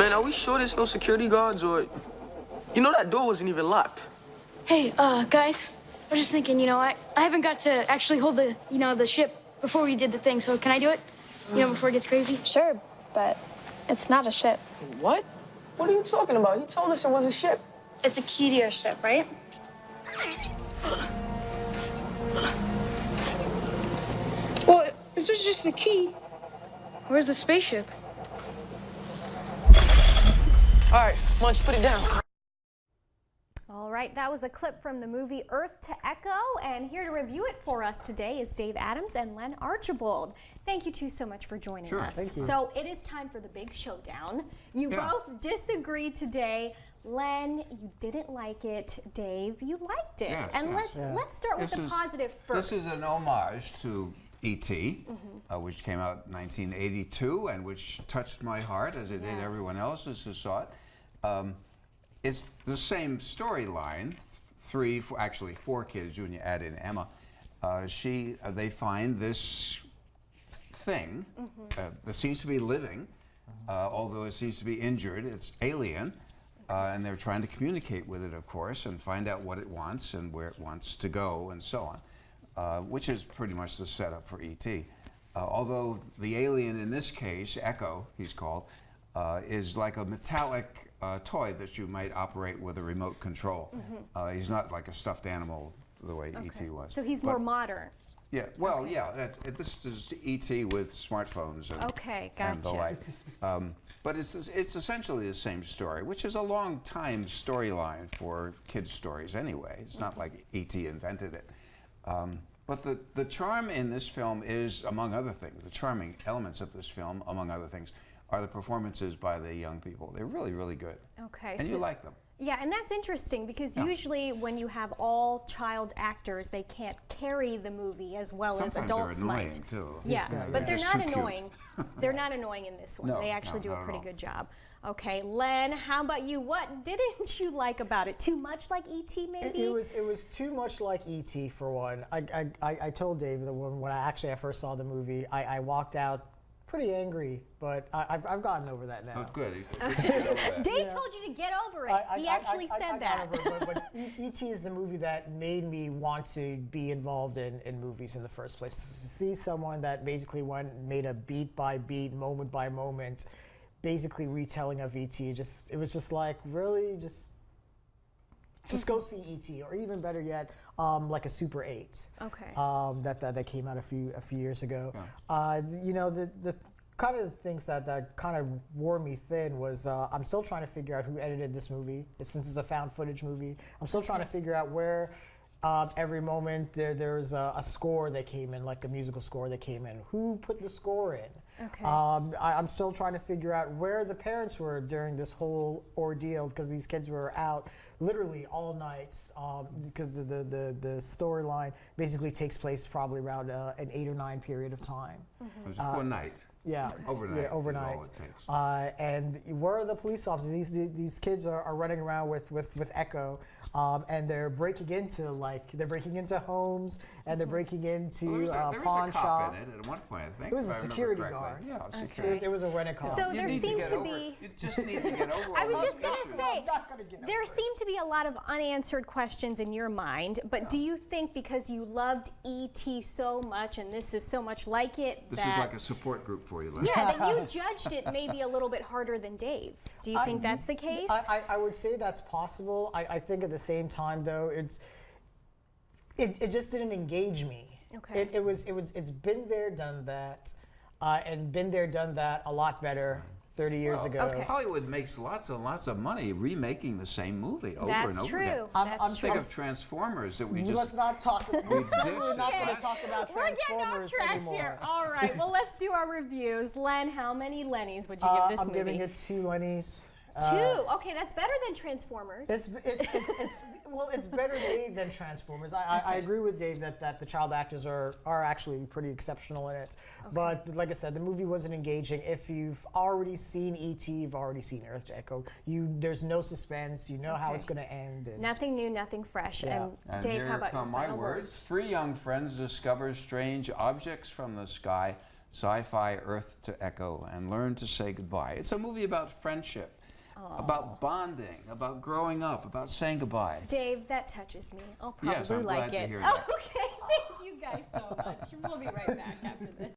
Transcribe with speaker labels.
Speaker 1: Man, are we sure there's no security guards or... You know that door wasn't even locked.
Speaker 2: Hey, guys, I was just thinking, I haven't got to actually hold the ship before we did the thing, so can I do it? Before it gets crazy?
Speaker 3: Sure, but it's not a ship.
Speaker 1: What? What are you talking about? He told us it was a ship.
Speaker 2: It's a key to your ship, right? Well, if there's just a key, where's the spaceship?
Speaker 1: All right, Munch, put it down.
Speaker 4: All right, that was a clip from the movie Earth to Echo, and here to review it for us today is Dave Adams and Len Archibald. Thank you two so much for joining us.
Speaker 5: Thank you.
Speaker 4: So it is time for the big showdown. You both disagreed today. Len, you didn't like it. Dave, you liked it.
Speaker 5: Yes,
Speaker 4: and
Speaker 5: yes.
Speaker 4: let's start with the positive first.
Speaker 5: This is an homage to E.T., which came out in 1982 and which touched my heart as it did everyone else's who saw it. It's the same storyline. Actually four kids, when you add in Emma. They find this thing that seems to be living, although it seems to be injured. It's alien, and they're trying to communicate with it, of course, and find out what it wants and where it wants to go and so on, which is pretty much the setup for E.T. Although the alien in this case, Echo, he's called, is like a metallic toy that you might operate with a remote control. He's not like a stuffed animal the way E.T. was.
Speaker 4: So he's more modern.
Speaker 5: Yeah, well, this is E.T. with smartphones and the like. But it's essentially the same story, which is a long time storyline for kids' stories anyway. It's not like E.T. invented it. But the charm in this film is, among other things, the charming elements of this film, among other things, are the performances by the young people. They're really, really good.
Speaker 4: Okay.
Speaker 5: And you like them.
Speaker 4: Yeah, and that's interesting because usually when you have all child actors, they can't carry the movie as well as adults might.
Speaker 5: Sometimes they're annoying, too.
Speaker 4: Yeah, but they're not annoying. They're not annoying in this one.
Speaker 5: No,
Speaker 4: they actually do a
Speaker 5: not at
Speaker 4: pretty
Speaker 5: all.
Speaker 4: good job. Okay, Len, how about you? What didn't you like about it? Too much like E.T. maybe?
Speaker 6: It was too much like E.T. for one. I told Dave that when I first saw the movie, I walked out pretty angry, but I've gotten over that now.
Speaker 5: Oh, good.
Speaker 4: Dave told you to get over it. He actually said that.
Speaker 6: I got over it, but E.T. is the movie that made me want to be involved in movies in the first place. To see someone that basically made a beat by beat, moment by moment, basically retelling of E.T. It was just like, really, just go see E.T. or even better yet, like a Super 8.
Speaker 4: Okay.
Speaker 6: That came out a few years ago. Yeah. The kind of things that kind of wore me thin was I'm still trying to figure out who edited this movie. Since it's a found footage movie, I'm still trying to figure out where every moment there's a score that came in, like a musical score that came in. Who put the score in?
Speaker 4: Okay.
Speaker 6: I'm still trying to figure out where the parents were during this whole ordeal because these kids were out literally all night because the storyline basically takes place probably around an 8 or 9 period of time.
Speaker 5: It was just one night.
Speaker 6: Yeah,
Speaker 5: overnight.
Speaker 6: Yeah, overnight.
Speaker 5: All it takes.
Speaker 6: And where are the police officers? These kids are running around with Echo, and they're breaking into homes, and they're breaking into
Speaker 5: there was
Speaker 6: pawn
Speaker 5: a cop
Speaker 6: shop.
Speaker 5: in it at one point, I think.
Speaker 6: It was
Speaker 5: if
Speaker 6: a
Speaker 5: I remember
Speaker 6: security
Speaker 5: correctly.
Speaker 6: guard.
Speaker 5: Yeah, a security.
Speaker 6: Okay. It was a rent-a-car.
Speaker 4: So
Speaker 5: You
Speaker 4: there
Speaker 5: need
Speaker 4: seemed
Speaker 5: get
Speaker 4: to
Speaker 5: over-
Speaker 4: be.
Speaker 5: You just need to get over
Speaker 4: I
Speaker 5: all
Speaker 4: was
Speaker 5: those
Speaker 4: just going
Speaker 5: issues.
Speaker 4: to say,
Speaker 6: I'm not gonna get
Speaker 4: there
Speaker 6: over it.
Speaker 4: seemed to be a lot of unanswered questions in your mind, but do you think because you loved E.T. so much and this is so much like it
Speaker 5: This
Speaker 4: that...
Speaker 5: is like a support group for you, Len.
Speaker 4: Yeah, that you judged it maybe a little bit harder than Dave. Do you think that's the case?
Speaker 6: I would say that's possible. I think at the same time, though, it just didn't engage me.
Speaker 4: Okay.
Speaker 6: It's been there, done that, and been there, done that a lot better 30 years ago.
Speaker 4: Okay.
Speaker 5: Hollywood makes lots and lots of money remaking the same movie over and over again.
Speaker 4: That's true.
Speaker 5: Think of Transformers that we just...
Speaker 6: Let's not talk. We're not going to talk about
Speaker 4: We're getting off
Speaker 6: Transformers
Speaker 4: track
Speaker 6: anymore.
Speaker 4: here. All right, well, let's do our reviews. Len, how many Lennies would you give this
Speaker 6: I'm
Speaker 4: movie?
Speaker 6: giving it 2 Lennies.
Speaker 4: 2. Okay, that's better than Transformers.
Speaker 6: It's better made than Transformers. I agree with Dave that the child actors are actually pretty exceptional in it. Okay. But like I said, the movie wasn't engaging. If you've already seen E.T., you've already seen Earth to Echo. There's no suspense. You know how it's going to end. And
Speaker 4: nothing new, nothing fresh.
Speaker 6: Yeah.
Speaker 5: And
Speaker 4: Dave,
Speaker 5: here
Speaker 4: how about
Speaker 5: come
Speaker 4: your
Speaker 5: my
Speaker 4: final
Speaker 5: words. 3 young friends discover strange objects from the sky. Sci-Fi Earth to Echo and Learn to Say Goodbye. It's a movie about friendship, about bonding, about growing up, about saying goodbye.
Speaker 4: Dave, that touches me. I'll probably
Speaker 5: Yes, I'm
Speaker 4: like
Speaker 5: glad
Speaker 4: it.
Speaker 5: to hear that.
Speaker 4: Okay, thank you guys so much. We'll be right back after this.